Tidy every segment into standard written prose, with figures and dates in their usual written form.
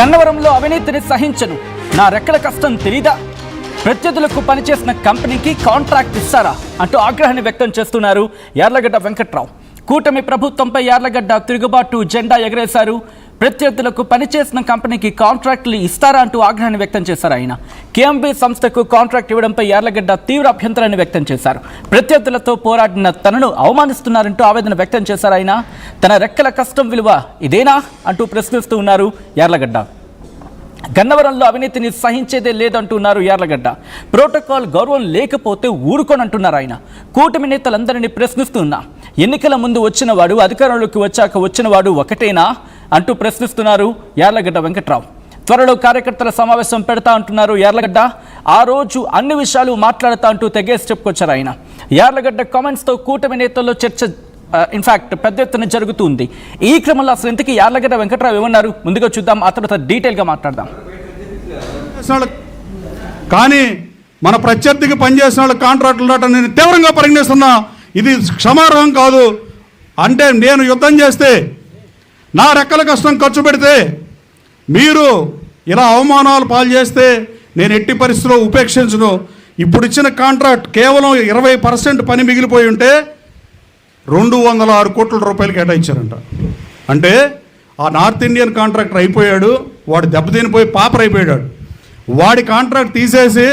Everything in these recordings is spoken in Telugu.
గన్నవరంలో అవినీతిని సహించను, నా రెక్కల కష్టం తెలీదా, ప్రత్యర్థులకు పనిచేసిన కంపెనీకి కాంట్రాక్ట్ ఇస్తారా అంటూ ఆగ్రహాన్ని వ్యక్తం చేస్తున్నారు యార్లగడ్డ వెంకట్రావు. కూటమి ప్రభుత్వంపై యార్లగడ్డ తిరుగుబాటు జెండా ఎగరేశారు. ప్రత్యర్థులకు పనిచేసిన కంపెనీకి కాంట్రాక్టులు ఇస్తారా అంటూ ఆగ్రహాన్ని వ్యక్తం చేశారు ఆయన. కేఎంబీ సంస్థకు కాంట్రాక్ట్ ఇవ్వడంపై యార్లగడ్డ తీవ్ర అభ్యంతరాన్ని వ్యక్తం చేశారు. ప్రత్యర్థులతో పోరాడిన తనను అవమానిస్తున్నారంటూ ఆవేదన వ్యక్తం చేశారు ఆయన. తన రెక్కల కష్టం విలువ ఇదేనా అంటూ ప్రశ్నిస్తూ ఉన్నారు యార్లగడ్డ. గన్నవరంలో అవినీతిని సహించేదే లేదంటున్నారు యార్లగడ్డ. ప్రోటోకాల్ గౌరవం లేకపోతే ఊరుకోనంటున్నారు ఆయన. కూటమి నేతలందరినీ ప్రశ్నిస్తున్నా, ఎన్నికల ముందు వచ్చినవాడు అధికారంలోకి వచ్చాక వచ్చినవాడు ఒకటేనా అంటూ ప్రశ్నిస్తున్నారు యార్లగడ్డ వెంకట్రావు. త్వరలో కార్యకర్తల సమావేశం పెడతా అంటున్నారు యార్లగడ్డ. ఆ రోజు అన్ని విషయాలు మాట్లాడతా అంటూ తెగేసి చెప్పుకొచ్చారు ఆయన. యార్లగడ్డ కామెంట్స్తో కూటమి నేతల్లో చర్చ ఇన్ఫాక్ట్ పెద్ద ఎత్తున జరుగుతుంది. ఈ క్రమంలో అసలు ఇంతకీ యార్లగడ్డ వెంకట్రావు ఏమన్నారు ముందుగా చూద్దాం, ఆ తర్వాత డీటెయిల్గా మాట్లాడదాం. కానీ మన ప్రత్యర్థికి పనిచేసిన వాళ్ళ కాంట్రాక్టులు రావటం నేను తీవ్రంగా పరిగణిస్తున్నా. ఇది క్షమార్హం కాదు. అంటే నేను యుద్ధం చేస్తే, నా రెక్కల కష్టం ఖర్చు పెడితే, మీరు ఇలా అవమానాలు పాలు చేస్తే నేను ఎట్టి పరిస్థితుల్లో ఉపేక్షించను. ఇప్పుడు ఇచ్చిన కాంట్రాక్ట్ కేవలం 20% పని మిగిలిపోయి ఉంటే 206 కోట్ల రూపాయలు కేటాయించారంట. అంటే ఆ నార్త్ ఇండియన్ కాంట్రాక్టర్ అయిపోయాడు, వాడు దెబ్బతినిపోయి పాపర్ అయిపోయాడు. వాడి కాంట్రాక్ట్ తీసేసి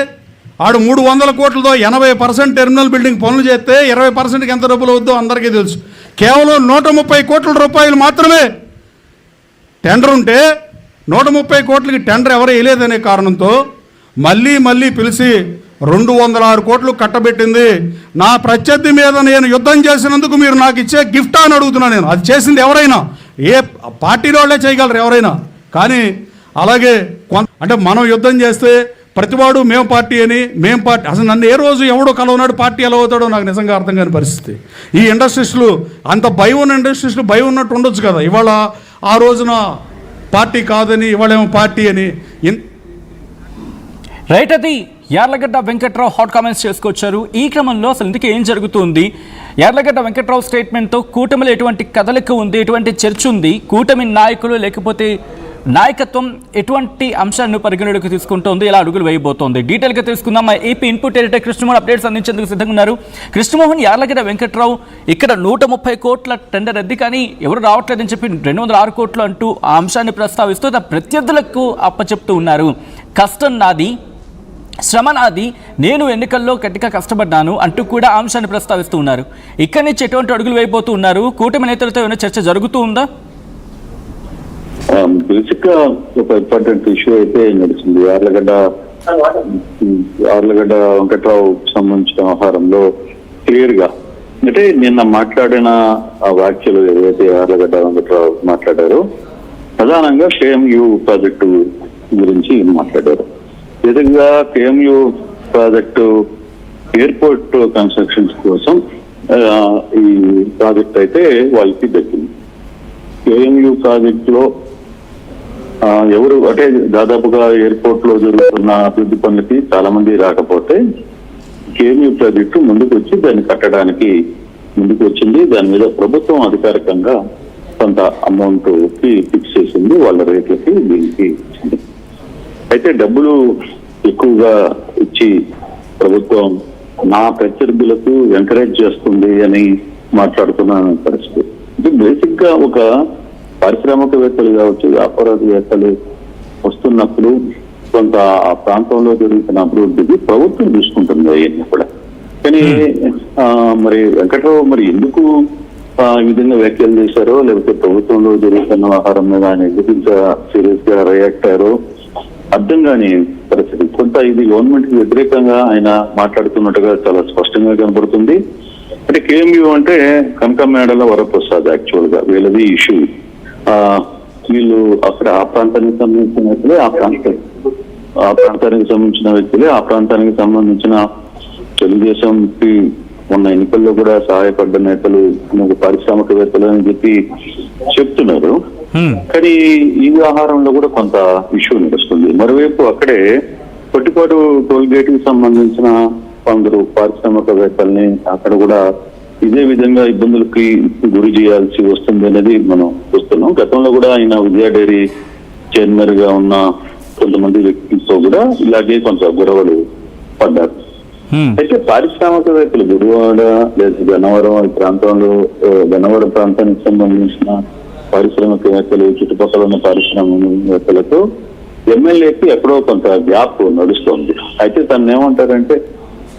ఆడు 300 కోట్లతో 80% టెర్మినల్ బిల్డింగ్ పనులు చేస్తే 20%కి ఎంత డబ్బులు అవుద్దో అందరికీ తెలుసు. కేవలం 130 కోట్ల రూపాయలు మాత్రమే టెండర్ ఉంటే 130 కోట్లకి టెండర్ ఎవరు వేయలేదనే కారణంతో మళ్ళీ పిలిచి 206 కోట్లు కట్టబెట్టింది. నా ప్రత్యర్థి మీద నేను యుద్ధం చేసినందుకు మీరు నాకు ఇచ్చే గిఫ్టా అని అడుగుతున్నాను నేను. అది చేసింది ఎవరైనా, ఏ పార్టీలో వాళ్ళే చేయగలరు ఎవరైనా. కానీ అలాగే అంటే మనం యుద్ధం చేస్తే ప్రతివాడు మేము పార్టీ అని, మేము పార్టీ, అసలు నన్ను ఏ రోజు ఎవడో కలవనాడు పార్టీ ఎలా అవుతాడో నాకు నిజంగా అర్థం కాని పరిస్థితి. ఈ ఇండస్ట్రీస్లు అంత భయం ఉన్న ఇండస్ట్రీస్లు భయం ఉన్నట్టు ఉండొచ్చు కదా. ఇవాళ ఆ రోజున పార్టీ కాదని, ఇవాళేమో పార్టీ అని. రైట్, అది యార్లగడ్డ వెంకట్రావు హాట్ కామెంట్స్ చేసుకొచ్చారు. ఈ క్రమంలో అసలు ఇందుకే ఏం జరుగుతుంది, యార్లగడ్డ వెంకట్రావు స్టేట్మెంట్తో కూటమిలో ఎటువంటి కదలిక ఉంది, ఎటువంటి చర్చ ఉంది, కూటమి నాయకులు లేకపోతే నాయకత్వం ఎటువంటి అంశాలను పరిగణలోకి తీసుకుంటోంది, ఎలా అడుగులు వేయబోతోంది, డీటెయిల్గా తెలుసుకుందాం. మా AP input editor Krishnamohan updates అందించేందుకు సిద్ధంగా ఉన్నారు. కృష్ణమోహన్, యార్లగడ్డ వెంకట్రావు ఇక్కడ 130 కోట్ల టెండర్ అద్ది కానీ ఎవరు రావట్లేదని చెప్పి 206 కోట్లు అంటూ ఆ అంశాన్ని ప్రస్తావిస్తూ ప్రత్యర్థులకు అప్పచెప్తూ ఉన్నారు. కష్టం నాది, శ్రమ నాది, నేను ఎన్నికల్లో గట్టిగా కష్టపడ్డాను అంటూ కూడా అంశాన్ని ప్రస్తావిస్తూ ఉన్నారు. ఇక్కడి నుంచి ఎటువంటి అడుగులు వేయబోతూ ఉన్నారు, కూటమి నేతలతో ఏమైనా చర్చ జరుగుతూ ఉందా? బేసిక్ గా ఒక ఇంపార్టెంట్ ఇష్యూ అయితే నడిచింది. యార్లగడ్డ వెంకట్రావు సంబంధించిన వ్యవహారంలో క్లియర్ గా అంటే నిన్న మాట్లాడిన ఆ వ్యాఖ్యలు ఏదైతే యార్లగడ్డ వెంకట్రావు మాట్లాడారో ప్రధానంగా కేఎంయూ ప్రాజెక్టు గురించి మాట్లాడారు. విధంగా కేఎంయూ ప్రాజెక్టు ఎయిర్పోర్ట్ కన్స్ట్రక్షన్స్ కోసం ఈ ప్రాజెక్ట్ అయితే వాళ్ళకి దక్కింది. కేఎంయూ ప్రాజెక్ట్ లో ఎవరు అంటే దాదాపుగా ఎయిర్పోర్ట్ లో జరుగుతున్న అభివృద్ధి పనులకి చాలా మంది రాకపోతే కేఎంయూ ప్రాజెక్టు ముందుకు వచ్చి దాన్ని కట్టడానికి ముందుకు వచ్చింది. దాని మీద ప్రభుత్వం అధికారికంగా కొంత అమౌంట్ కి ఫిక్స్ చేసింది, వాళ్ళ రేట్లకి దీనికి ఇచ్చింది. అయితే డబ్బులు ఎక్కువగా ఇచ్చి ప్రభుత్వం నా ప్రత్యర్థులకు ఎంకరేజ్ చేస్తుంది అని మాట్లాడుతున్న పరిస్థితి. ఇది బేసిక్ గా ఒక పారిశ్రామికవేత్తలు కావచ్చు, వ్యాపారవేత్తలు వస్తున్నప్పుడు కొంత ఆ ప్రాంతంలో జరుగుతున్న అభివృద్ధికి ప్రభుత్వం చూసుకుంటుంది అవన్నీ కూడా. కానీ మరి వెంకట్రావు మరి ఎందుకు ఈ విధంగా వ్యాఖ్యలు చేశారో, లేకపోతే ప్రభుత్వంలో జరుగుతున్న వ్యవహారం మీద ఆయన ఎందుకు సీరియస్ గా రియాక్ట్ అయ్యారో అర్థం కాని పరిస్థితి. కొంత ఇది గవర్నమెంట్ కి వ్యతిరేకంగా ఆయన మాట్లాడుతున్నట్టుగా చాలా స్పష్టంగా కనబడుతుంది. అంటే కేఎంయూ అంటే కనకమేడల వరప్రసాద్ యాక్చువల్ గా వీళ్ళది ఇష్యూ. వీళ్ళు అక్కడ ఆ ప్రాంతానికి సంబంధించిన వ్యక్తులే, ఆ ప్రాంతానికి సంబంధించిన వ్యక్తులే, ఆ ప్రాంతానికి సంబంధించిన తెలుగుదేశంకి మొన్న ఎన్నికల్లో కూడా సహాయపడ్డ నేతలు పారిశ్రామికవేత్తలు అని చెప్పి చెప్తున్నారు. కానీ ఈ వ్యవహారంలో కూడా కొంత ఇష్యూ నడుస్తుంది. మరోవైపు అక్కడే పొట్టిపాటు టోల్ గేట్ కి సంబంధించిన కొందరు పారిశ్రామికవేత్తల్ని అక్కడ కూడా ఇదే విధంగా ఇబ్బందులకి గురి చేయాల్సి వస్తుంది అనేది మనం చూస్తున్నాం. గతంలో కూడా ఆయన విజయ డైరీ చైర్మన్ గా ఉన్న కొంతమంది వ్యక్తులతో కూడా ఇలాగే కొంత గొడవలు పడ్డారు. అయితే పారిశ్రామికవేత్తలు గుడివాడ లేదా గన్నవరం ఈ ప్రాంతంలో గన్నవరం ప్రాంతానికి సంబంధించిన పారిశ్రామికవేత్తలు, చుట్టుపక్కల ఉన్న పారిశ్రామికవేత్తలతో ఎమ్మెల్యేకి ఎక్కడో కొంత గ్యాప్ నడుస్తోంది. అయితే తను ఏమంటారంటే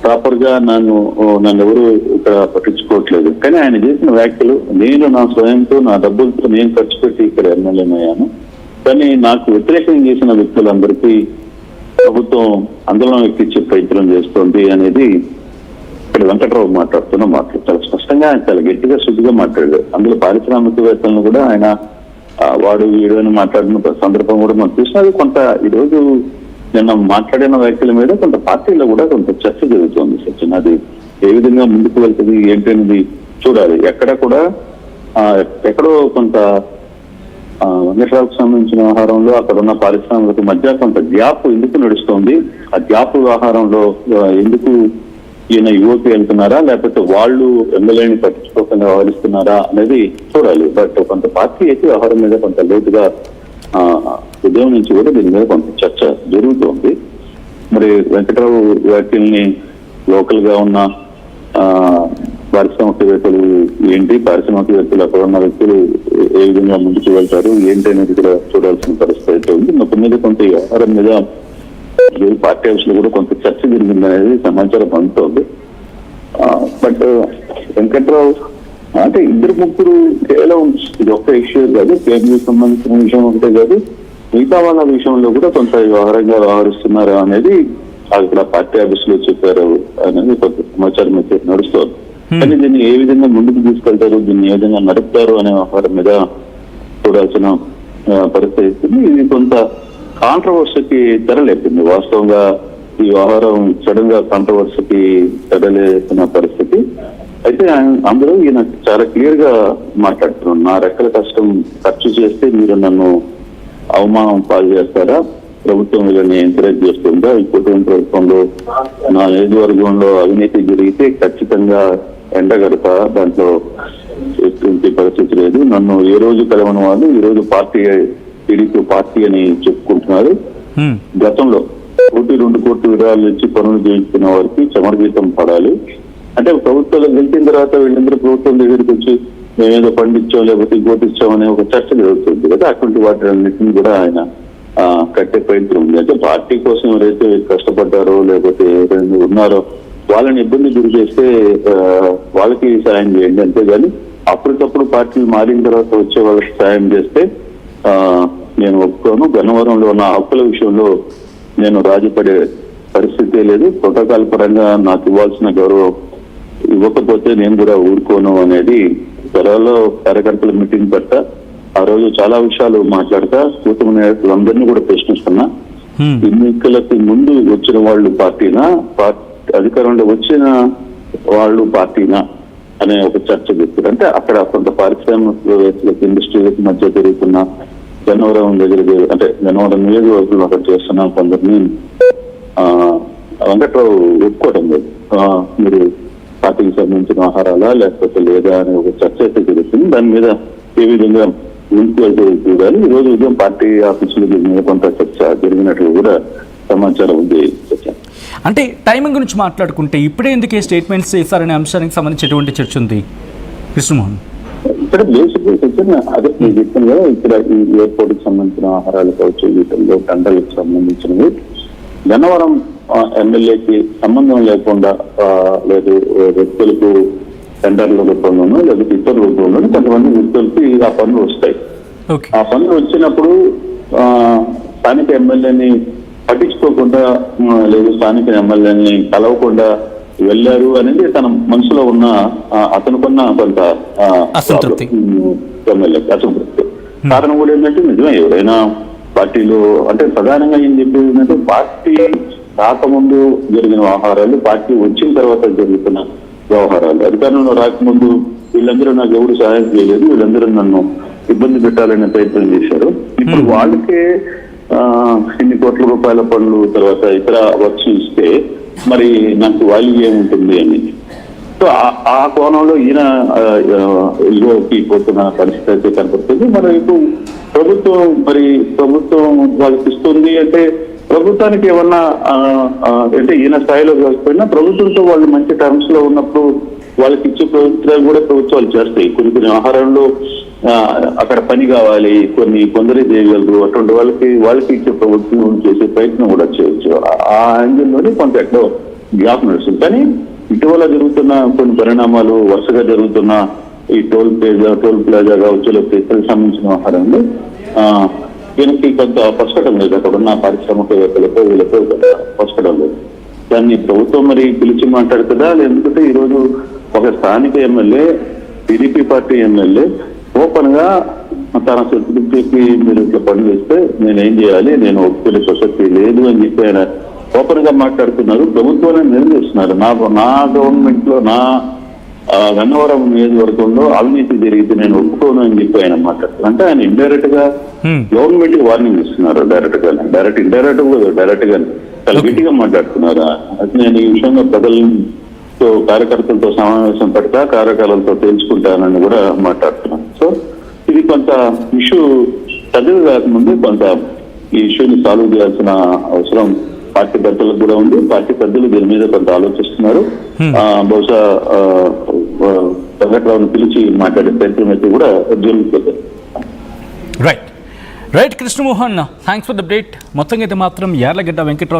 ప్రాపర్ గా నన్ను ఎవరు ఇక్కడ పట్టించుకోవట్లేదు. కానీ ఆయన చేసిన వ్యాఖ్యలు, నేను నా స్వయంతో నా డబ్బులతో నేను ఖర్చు పెట్టి ఇక్కడ ఎమ్మెల్యేనయ్యాను, కానీ నాకు వ్యతిరేకంగా చేసిన వ్యక్తులందరికీ ప్రభుత్వం ఆందోళన ఎక్కించే ప్రయత్నం చేస్తోంది అనేది ఇక్కడ వెంకట్రావు మాట్లాడుతున్న మాటలు చాలా స్పష్టంగా, చాలా గట్టిగా శుద్ధిగా మాట్లాడాడు. అందులో పారిశ్రామికవేత్తలను కూడా ఆయన వాడు వీడు అని మాట్లాడిన సందర్భం కూడా మనం చూసినది. కొంత ఈరోజు నిన్న మాట్లాడిన వ్యాఖ్యల మీద కొంత పార్టీలో కూడా కొంత చర్చ జరుగుతోంది. సచిన్, అది ఏ విధంగా ముందుకు వెళ్తుంది ఏంటనేది చూడాలి. ఎక్కడ కూడా ఎక్కడో కొంత వెంకట్రావుకు సంబంధించిన వ్యవహారంలో అక్కడ ఉన్న పారిశ్రామిక మధ్య కొంత గ్యాప్ ఎందుకు నడుస్తోంది, ఆ గ్యాప్ వ్యవహారంలో ఎందుకు ఈయన యువకి వెళ్తున్నారా లేకపోతే వాళ్ళు ఎమ్మెల్యేని పట్టించుకోకుండా వ్యవహరిస్తున్నారా అనేది చూడాలి. బట్ కొంత పార్టీ అయితే వ్యవహారం మీద కొంత లేటుగా ఉదయం నుంచి కూడా దీని మీద కొంత చర్చ జరుగుతోంది. మరి వెంకట్రావు వ్యాఖ్యల్ని లోకల్ గా ఉన్న పారిశ్రామికవేత్తలు ఏంటి, పారిశ్రామికవేత్తలు అక్కడ ఉన్న వ్యక్తులు ఏ విధంగా ముందుకు వెళ్తారు ఏంటి అనేది కూడా చూడాల్సిన పరిస్థితి అయితే ఉంది. మొత్తం మీద కొంత వ్యవహారం మీద పార్టీ ఆఫీసులో కూడా కొంత చర్చ జరిగింది అనేది సమాచారం అందుతోంది. బట్ వెంకట్రావు అంటే ఇద్దరు ముగ్గురు కేవలం ఇది ఒక్క ఇష్యూ కాదు, కేంద్రీయ సంబంధించిన విషయం ఒకటే కాదు, మిగతా వాళ్ళ విషయంలో కూడా కొంత వ్యవహారంగా వ్యవహరిస్తున్నారు అనేది అక్కడ పార్టీ ఆఫీసులో చెప్పారు అనేది కొంత సమాచారం అయితే నడుస్తోంది. కానీ దీన్ని ఏ విధంగా ముందుకు తీసుకెళ్తారు, దీన్ని ఏ విధంగా నడుపుతారు అనే వ్యవహారం మీద చూడాల్సిన పరిస్థితి. ఇది కొంత కాంట్రవర్సీకి తెరలేపింది. వాస్తవంగా ఈ వ్యవహారం సడన్ గా కాంట్రవర్సీకి తెరలేసిన పరిస్థితి. అయితే అందులో ఈయన చాలా క్లియర్ గా మాట్లాడుతున్నాను, నా రెక్కల కష్టం ఖర్చు చేస్తే మీరు నన్ను అవమానం పాలు చేస్తారా, ప్రభుత్వం వీళ్ళని ఎంకరేజ్ చేస్తుందా, ఈ కుటుంబ ప్రభుత్వంలో నా నియోజకవర్గంలో అవినీతి జరిగితే ఖచ్చితంగా ఎండగడతా, దాంట్లో ఎటువంటి పరిస్థితి లేదు, నన్ను ఏ రోజు కలవని వాళ్ళు ఈ రోజు టీడీపీ పార్టీ అని చెప్పుకుంటున్నారు. గతంలో 1-2 కోట్ల విరాళాలు ఇచ్చి పనులు చేయించుకున్న వారికి చమరగీతం పడాలి అంటే ప్రభుత్వాలు గెలిచిన తర్వాత వీళ్ళందరూ ప్రభుత్వం దగ్గరికి వచ్చి మేమేదో పండించాం లేకపోతే గోటిచ్చాం అనే ఒక చర్చ జరుగుతుంది కదా. అటువంటి వాటిని కూడా ఆయన కట్టే ప్రయత్నం ఉంది. అంటే పార్టీ కోసం ఎవరైతే కష్టపడ్డారో లేకపోతే ఎవరైనా ఉన్నారో వాళ్ళని ఇబ్బంది గురి చేస్తే వాళ్ళకి సాయం చేయండి, అంతేగాని అప్పటికప్పుడు పార్టీలు మారిన తర్వాత వచ్చే వాళ్ళకి సాయం చేస్తే నేను ఒప్పుకోను. గన్నవరంలో ఉన్న హక్కుల విషయంలో నేను రాజీపడే పరిస్థితే లేదు. ప్రోటోకాల్ పరంగా నాకు ఇవ్వాల్సిన గౌరవం ఇవ్వకపోతే నేను కూడా ఊరుకోను అనేది త్వరలో కార్యకర్తల మీటింగ్ పెట్ట ఆ రోజు చాలా విషయాలు మాట్లాడతా కూటమి నాయకులందరినీ కూడా ప్రశ్నిస్తున్నా. ఎన్నికలకు ముందు వచ్చిన వాళ్ళు పార్టీనా, అధికారంలో వచ్చిన వాళ్ళు పార్టీనా అనే ఒక చర్చ చెప్తారు. అంటే అక్కడ కొంత పారిశ్రామికవేత్తలకు ఇండస్ట్రీలకు మధ్య జరుగుతున్న గన్నవరం దగ్గర అంటే గన్నవరం నియోజకవర్గంలో అక్కడ చేస్తున్న కొందరిని వెంకట్రావు ఒప్పుకోవడం లేదు. మీరు పార్టీకి సంబంధించిన ఆహారాలా లేకపోతే లేదా అనే ఒక చర్చ అయితే జరుగుతుంది. దాని మీద ఏ విధంగా ముందుకు వెళ్తే చూడాలి. ఈ రోజు ఉదయం పార్టీ ఆఫీసులో మీద కొంత చర్చ జరిగినట్లు కూడా సమాచారం ఉంది. అంటే టైమింగ్ గురించి మాట్లాడుకుంటే ఇప్పుడే ఎందుకు ఏ స్టేట్మెంట్స్ చేశారనే అంశానికి సంబంధించి ఎటువంటి చర్చ ఉంది కృష్ణమోహన్? ఇక్కడ బేసిక్ అదే నేను చెప్పాను కదా, ఇక్కడ ఈ ఎయిర్పోర్ట్ కి సంబంధించిన ఆహారాలు కావచ్చు, వీటిల్లో టెండర్లకు సంబంధించినవి గన్నవరం ఎమ్మెల్యేకి సంబంధం లేకుండా లేదు వ్యక్తులకు టెండర్ల రూపంలోనూ లేకపోతే ఇతర రూపంలోనూ కొంతమంది వ్యక్తులకి ఆ పనులు వస్తాయి. ఆ పనులు వచ్చినప్పుడు స్థానిక ఎమ్మెల్యేని పట్టించుకోకుండా లేదు స్థానిక ఎమ్మెల్యేని కలవకుండా వెళ్ళారు అనేది తన మనసులో ఉన్న అతనుకున్న కొంత అసంతృప్తి. ఎమ్మెల్యేకి అసంతృప్తి కారణం కూడా ఏంటంటే నిజమే ఎవరైనా పార్టీలో అంటే ప్రధానంగా ఏం చెప్పేది ఏంటంటే పార్టీ రాకముందు జరిగిన వ్యవహారాలు, పార్టీ వచ్చిన తర్వాత జరుగుతున్న వ్యవహారాలు. అధికారంలో రాకముందు వీళ్ళందరూ నాకు ఎవరు సహాయం చేయలేదు, వీళ్ళందరూ నన్ను ఇబ్బంది పెట్టాలనే ప్రయత్నం చేశారు. ఇప్పుడు వాళ్ళకే ఇన్ని కోట్ల రూపాయల పనులు తర్వాత ఇతర వర్క్స్ ఇస్తే మరి నాకు వాల్యూ ఏముంటుంది అని. సో ఆ కోణంలో ఈయన ఇగోకి పోతున్న పరిస్థితి అయితే కనపడుతుంది. మరోవైపు ప్రభుత్వం వాళ్ళకి ఇస్తుంది అంటే ప్రభుత్వానికి ఏమన్నా అంటే ఈయన స్థాయిలో కాకపోయినా ప్రభుత్వంతో వాళ్ళు మంచి టర్మ్స్ లో ఉన్నప్పుడు వాళ్ళకి ఇచ్చే ప్రభుత్వాలు కూడా ప్రభుత్వాలు చేస్తాయి. కొన్ని ఆహారంలో అక్కడ పని కావాలి, కొందరే చేయగలరు, అటువంటి వాళ్ళకి ఇచ్చే ప్రభుత్వం చేసే ప్రయత్నం కూడా చేయొచ్చు. ఆ యాంగిల్లోనే కొంత ఎక్కడో గ్యాప్ నడుస్తుంది. కానీ ఇటీవల జరుగుతున్న కొన్ని పరిణామాలు, వరుసగా జరుగుతున్న ఈ టోల్ ప్లాజా కావచ్చు, లేకపోతే సంబంధించిన వ్యవహారంలో దీనికి కొంత పసకడం లేదు. అక్కడ ఉన్న పారిశ్రామికవేత్తలతో వీళ్ళతో పసకడం లేదు. దాన్ని ప్రభుత్వం మరి పిలిచి మాట్లాడుతుందా? ఎందుకంటే ఈరోజు ఒక స్థానిక MLA, TDP party MLA open గా తన సెక్యూరిటీకి మీరు ఇట్లా పని చేస్తే నేనేం చేయాలి, నేను ఒప్పుకునే ప్రసక్తి లేదు అని చెప్పి ఆయన ఓపెన్ గా మాట్లాడుతున్నారు. ప్రభుత్వాన్ని నిర్ణయిస్తున్నారు. నా గవర్నమెంట్ లో, నా గన్నవరం నియోజకవర్గంలో అవినీతి జరిగితే నేను ఒప్పుకోను అని చెప్పి ఆయన మాట్లాడుతున్నారు. అంటే ఆయన ఇండైరెక్ట్ గా గవర్నమెంట్ కి వార్నింగ్ ఇస్తున్నారు. డైరెక్ట్ గా చాలా గట్టిగా మాట్లాడుతున్నారు. అయితే నేను ఈ విషయంలో ప్రజలతో, కార్యకర్తలతో సమావేశం పెడతా, కార్యకర్తలతో తెలుసుకుంటానని కూడా మాట్లాడుతున్నాను. సో ఇది కొంత ఇష్యూ పెద్దది కాకముందే కొంత ఈ ఇష్యూని సాల్వ్ చేయాల్సిన అవసరం పార్టీ పెద్దలకు కూడా ఉంది. పార్టీ పెద్దలు దీని మీద కొంత ఆలోచిస్తున్నారు. బహుశా వెంకట్రావుని పిలిచి మాట్లాడే ప్రయత్నం అయితే కూడా జరుగుతుంది. Right Krishnamohan, thanks for the update. మొత్తంగా అయితే మాత్రం యార్లగడ్డ వెంకట్రావు